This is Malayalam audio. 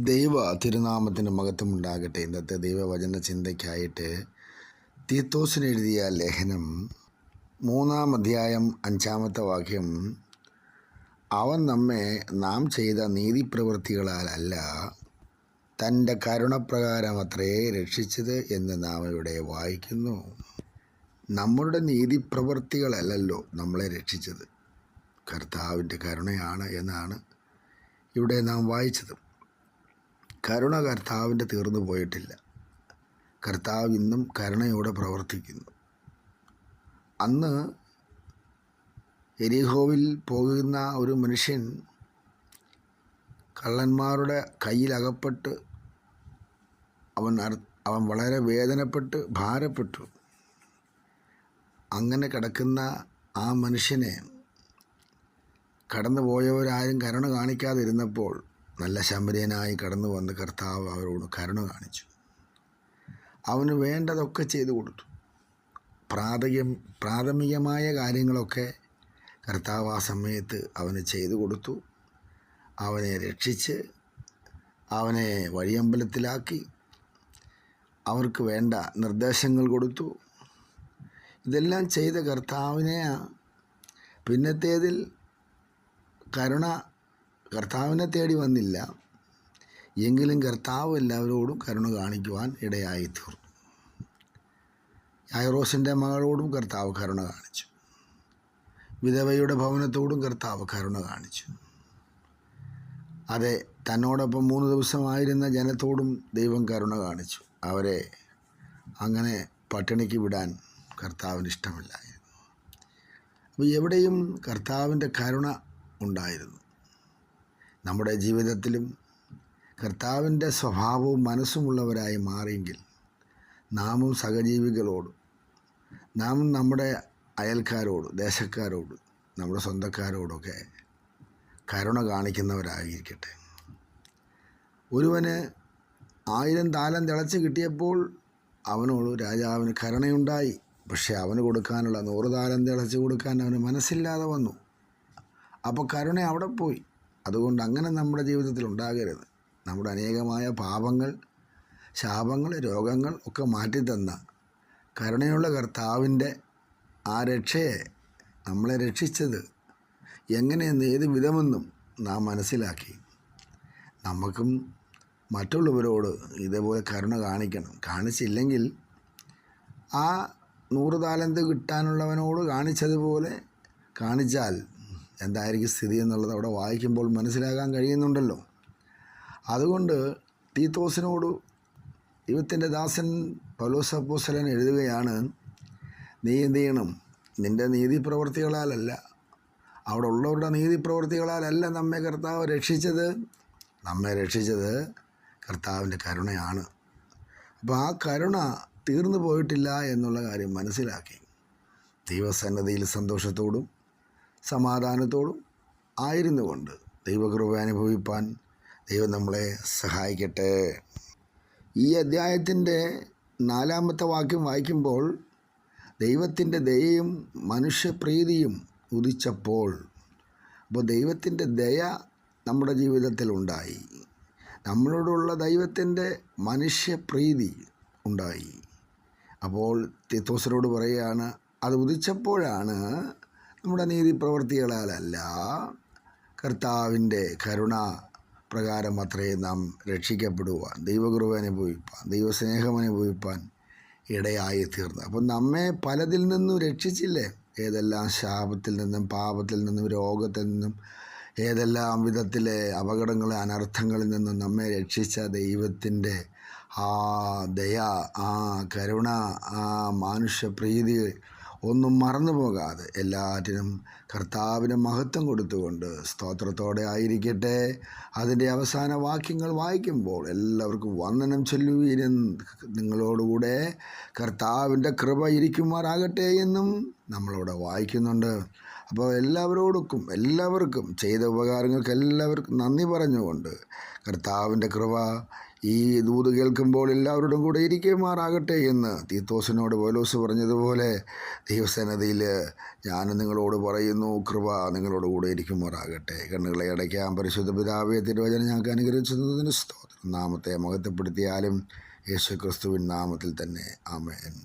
ദൈവ തിരുനാമത്തിന് മഹത്വമുണ്ടാകട്ടെ. ഇന്നത്തെ ദൈവവചന ചിന്തയ്ക്കായിട്ട് തീത്തോസിന് എഴുതിയ ലേഖനം 3-ാം അധ്യായം 5-ാമത്തെ വാക്യം, അവൻ നമ്മെ നാം ചെയ്ത നീതിപ്രവൃത്തികളാലല്ല തൻ്റെ കരുണപ്രകാരം അത്രേ രക്ഷിച്ചത് എന്ന് നാം ഇവിടെ വായിക്കുന്നു. നമ്മളുടെ നീതിപ്രവൃത്തികളല്ലല്ലോ നമ്മളെ രക്ഷിച്ചത്, കർത്താവിൻ്റെ കരുണയാണ് എന്നാണ് ഇവിടെ നാം വായിച്ചത്. കരുണ കർത്താവിൻ്റെ തീർന്നു പോയിട്ടില്ല. കർത്താവ് ഇന്നും കരുണയോടെ പ്രവർത്തിക്കുന്നു. അന്ന് എരിഹോവിൽ പോകുന്ന ഒരു മനുഷ്യൻ കള്ളന്മാരുടെ കയ്യിലകപ്പെട്ട് അവൻ വളരെ വേദനപ്പെട്ട് ഭാരപ്പെട്ടു. അങ്ങനെ കിടക്കുന്ന ആ മനുഷ്യനെ കടന്നുപോയവരാരും കരുണ കാണിക്കാതിരുന്നപ്പോൾ നല്ല ശമര്യനായി കടന്നു വന്ന് കർത്താവ് അവരോട് കരുണ കാണിച്ചു. അവന് വേണ്ടതൊക്കെ ചെയ്തു കൊടുത്തു. പ്രാഥമികമായ കാര്യങ്ങളൊക്കെ കർത്താവ് ആ സമയത്ത് അവന് ചെയ്തു കൊടുത്തു. അവനെ രക്ഷിച്ച് അവനെ വഴിയമ്പലത്തിലാക്കി അവർക്ക് വേണ്ട നിർദ്ദേശങ്ങൾ കൊടുത്തു. ഇതെല്ലാം ചെയ്ത കർത്താവിനെ പിന്നത്തേതിൽ കർത്താവിനെ തേടി വന്നില്ല. എങ്കിലും കർത്താവ് എല്ലാവരോടും കരുണ കാണിക്കുവാൻ ഇടയായി തീർന്നു. യായിറോസിൻ്റെ മകളോടും കർത്താവ് കരുണ കാണിച്ചു. വിധവയുടെ ഭവനത്തോടും കർത്താവ് കരുണ കാണിച്ചു. അതെ, തന്നോടൊപ്പം 3 ദിവസമായിരുന്ന ജനത്തോടും ദൈവം കരുണ കാണിച്ചു. അവരെ അങ്ങനെ പട്ടിണിക്ക് വിടാൻ കർത്താവിന് ഇഷ്ടമില്ലായിരുന്നു. അപ്പോൾ എവിടെയും കർത്താവിൻ്റെ കരുണ ഉണ്ടായിരുന്നു. നമ്മുടെ ജീവിതത്തിലും കർത്താവിൻ്റെ സ്വഭാവവും മനസ്സുമുള്ളവരായി മാറിയെങ്കിൽ നാമും സഹജീവികളോട്, നാമും നമ്മുടെ അയൽക്കാരോട്, ദേശക്കാരോട്, നമ്മുടെ സ്വന്തക്കാരോടൊക്കെ കരുണ കാണിക്കുന്നവരായിരിക്കട്ടെ. ഒരുവന് 1000 താലന്ത് തിളച്ച് കിട്ടിയപ്പോൾ അവനോട് രാജാവിന് കരുണയുണ്ടായി. പക്ഷേ അവന് കൊടുക്കാനുള്ള 100 താലന്ത് തിളച്ച് കൊടുക്കാൻ അവന് മനസ്സില്ലാതെ വന്നു. അപ്പോൾ കരുണ അവിടെ പോയി. അതുകൊണ്ട് അങ്ങനെ നമ്മുടെ ജീവിതത്തിൽ ഉണ്ടാകരുത്. നമ്മുടെ അനേകമായ പാപങ്ങൾ, ശാപങ്ങൾ, രോഗങ്ങൾ ഒക്കെ മാറ്റിത്തന്ന കരുണയുള്ള കർത്താവിൻ്റെ ആ രക്ഷയെ, നമ്മളെ രക്ഷിച്ചത് എങ്ങനെയെന്ന് ഏത് വിധമെന്നും നാം മനസ്സിലാക്കി നമുക്കും മറ്റുള്ളവരോട് ഇതേപോലെ കരുണ കാണിക്കണം. കാണിച്ചില്ലെങ്കിൽ ആ 100 താലന്ത് കിട്ടാനുള്ളവനോട് കാണിച്ചതുപോലെ കാണിച്ചാൽ എന്തായിരിക്കും സ്ഥിതി എന്നുള്ളത് അവിടെ വായിക്കുമ്പോൾ മനസ്സിലാക്കാൻ കഴിയുന്നുണ്ടല്ലോ. അതുകൊണ്ട് തീത്തോസിനോട് ദൈവത്തിൻ്റെ ദാസൻ പൗലോസ് അപ്പോസ്തലൻ എഴുതുകയാണ്, നീ എന്ത് ചെയ്യണം? നിൻ്റെ നീതിപ്രവൃത്തികളാലല്ല, അവിടെ ഉള്ളവരുടെ നീതിപ്രവൃത്തികളാലല്ല നമ്മെ കർത്താവ് രക്ഷിച്ചത്. നമ്മെ രക്ഷിച്ചത് കർത്താവിൻ്റെ കരുണയാണ്. അപ്പോൾ ആ കരുണ തീർന്നു പോയിട്ടില്ല എന്നുള്ള കാര്യം മനസ്സിലാക്കി ദൈവസന്നിധിയിൽ സന്തോഷത്തോടും സമാധാനത്തോടും ആയിരുന്നു കൊണ്ട് ദൈവകൃപ അനുഭവിപ്പാൻ ദൈവം നമ്മളെ സഹായിക്കട്ടെ. ഈ അധ്യായത്തിൻ്റെ 4-ാമത്തെ വാക്യം വായിക്കുമ്പോൾ ദൈവത്തിൻ്റെ ദയയും മനുഷ്യപ്രീതിയും ഉദിച്ചപ്പോൾ, അപ്പോൾ ദൈവത്തിൻ്റെ ദയ നമ്മുടെ ജീവിതത്തിൽ ഉണ്ടായി. നമ്മളോടുള്ള ദൈവത്തിൻ്റെ മനുഷ്യപ്രീതി ഉണ്ടായി. അപ്പോൾ തീത്തോസിനോട് പറയുകയാണ്, അത് ഉദിച്ചപ്പോഴാണ് നമ്മുടെ നീതിപ്രവൃത്തികളാലല്ല കർത്താവിൻ്റെ കരുണ പ്രകാരം അത്രേ നാം രക്ഷിക്കപ്പെടുവാൻ, ദൈവകൃപ അനുഭവിപ്പാൻ, ദൈവസ്നേഹം അനുഭവിപ്പാൻ ഇടയായി തീർന്നു. അപ്പം നമ്മെ പലതിൽ നിന്നും രക്ഷിച്ചില്ലേ? ഏതെല്ലാം ശാപത്തിൽ നിന്നും, പാപത്തിൽ നിന്നും, രോഗത്തിൽ നിന്നും, ഏതെല്ലാം വിധത്തിലെ അപകടങ്ങളെ, അനർത്ഥങ്ങളിൽ നിന്നും നമ്മെ രക്ഷിച്ച ദൈവത്തിൻ്റെ ആ ദയ, ആ കരുണ, ആ മാനുഷ്യപ്രീതി ഒന്നും മറന്നു പോകാതെ എല്ലാറ്റിനും കർത്താവിന് മഹത്വം കൊടുത്തുകൊണ്ട് സ്തോത്രത്തോടെ ആയിരിക്കട്ടെ. അതിൻ്റെ അവസാന വാക്യങ്ങൾ വായിക്കുമ്പോൾ എല്ലാവർക്കും വന്ദനം ചൊല്ലുവീനും, നിങ്ങളോടുകൂടെ കർത്താവിൻ്റെ കൃപ ഇരിക്കുമാറാകട്ടെ എന്നും നമ്മളവിടെ വായിക്കുന്നുണ്ട്. അപ്പോൾ എല്ലാവർക്കും ചെയ്ത ഉപകാരങ്ങൾക്ക് എല്ലാവർക്കും നന്ദി പറഞ്ഞുകൊണ്ട് കർത്താവിൻ്റെ കൃപ ഈ ദൂത് കേൾക്കുമ്പോൾ എല്ലാവരോടും കൂടെ ഇരിക്കുമാറാകട്ടെ എന്ന് തീത്തോസിനോട് പൗലോസ് പറഞ്ഞതുപോലെ ദൈവസന്നിധിയിൽ ഞാൻ നിങ്ങളോട് പറയുന്നു, കൃപ നിങ്ങളോട് കൂടെ ഇരിക്കുമാറാകട്ടെ. കണ്ണുകളെ അടയ്ക്കാം. പരിശുദ്ധ പിതാവേ, തിരുവചനം ഞങ്ങൾക്ക് അനുഗ്രഹിച്ചതിന് സ്തോത്രം. നാമത്തെ മഹത്വപ്പെടുത്തിയാലും യേശു ക്രിസ്തുവിൻ നാമത്തിൽ തന്നെ ആമേൻ.